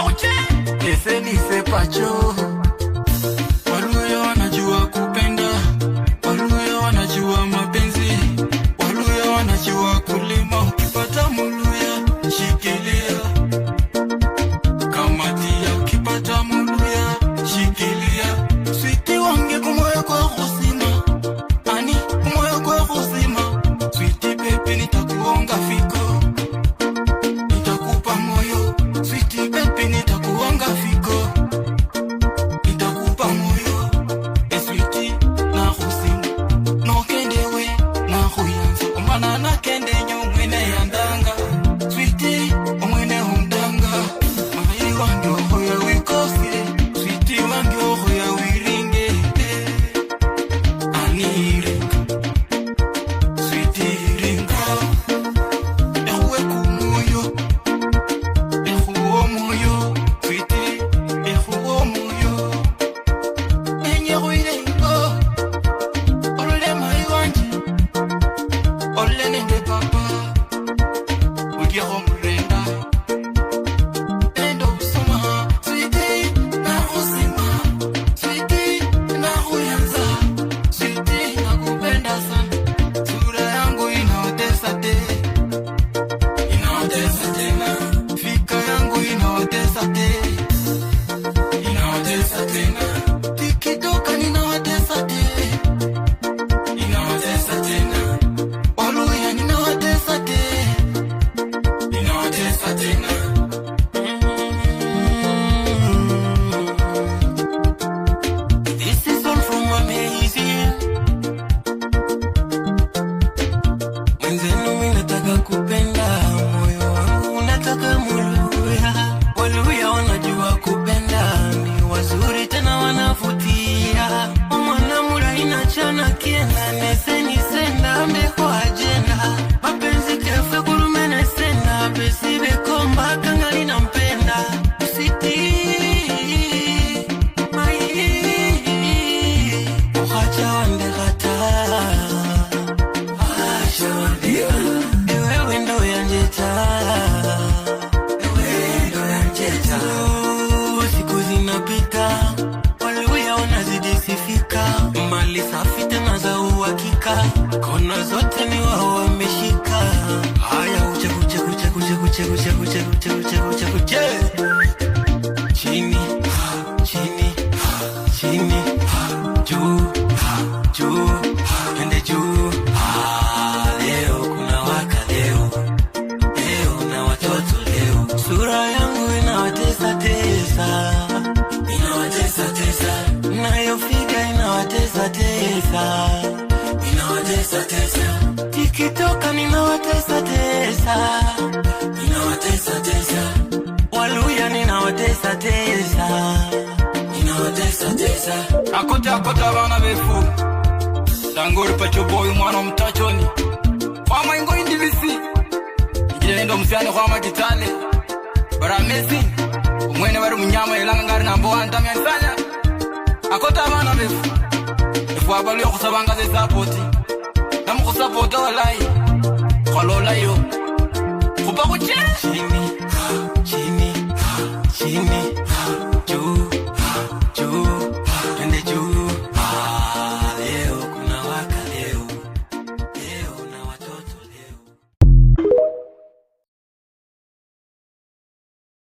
Ese ni sepacho. Waluya wanajua kupenda, Waluya wanajua mapenzi, Waluya wanajua kulima. Ukipata muluya shikilia, kamatia. Ukipata muluya shikilia. Switi wange kumoyo kwa kusima, ani kumoyo kwa kusima. Switi pepe nitakuonga fiko, nitakupa moyo. Switi pepe nitakuonga fiko, nitakupa moyo. Switi na kusima, no kendewe na kuyanza. Umana na kende nyumwene yandanga, Switi umwene humdanga. Mahiri wange ohoya wikosire, Switi wange ohoya wiringe. Aniringa, Switi ringa. Ehuwe kumoyo, ehuwo moyo. Switi, ehuwo moyo. Enye huirengo, olule mai wanje, olule nende papa. Udiho mrenda, endo usoma. Switi na kusima, Switi na kuyanza. Switi nakupenda sana, sura yangu inaotesa te, inaotesa tena. Fika yangu inaotesa te, inaotesa tena. Tikitoka ninaotesa te, inaotesa tena. Waluya ninaotesa te, inaotesa tena. This is all from Amazing. Mwenzenu mimi nataka kupenda, moyo wangu unataka muluya. Waluya wanajua kupenda, ni wazuri tena wanavutia. Mwana mura inachana kienda, neseni senda mbeko ajenda. Mapenzi kefe kurumene senda, besi bekomba kangali nampenda. Switi, mai, uhacha wande gata. Ewe wendo yanjeta, ewe wendo yanjeta. Siku zinapita, Waluya wanazidi sifika. Mali safi tena za uhakika, kona zote ni wao wameshika. Haya uche kuche kuche kuche kuche kuche kuche kuche kuche kuche kuche. Chini, chini, chini, juu, juu, twende juu. Leo kuna waka leo, leo na watoto leo. Sura yangu inawatesa tesa, inawatesa tesa. Nayo figa inawatesa tesa, inawatesa tesa. Tikitoka ninawatesa tesa, inawatesa tesa. Waluya ninawatesa tesa, inawatesa tesa. Akota bana befu, Dangori pacho boy mwana mtachoni. Kwa maingo indivisi, njendo msiane kwa makitale. Bara Messi, umwene bari munyama elanga ngari nambo wandamya nsanya. Akota bana befu, efu abaluya kusabanga ze support. Namu kusapota walai, kwa lola yo. Kupa kuche? Chini, chini, chini.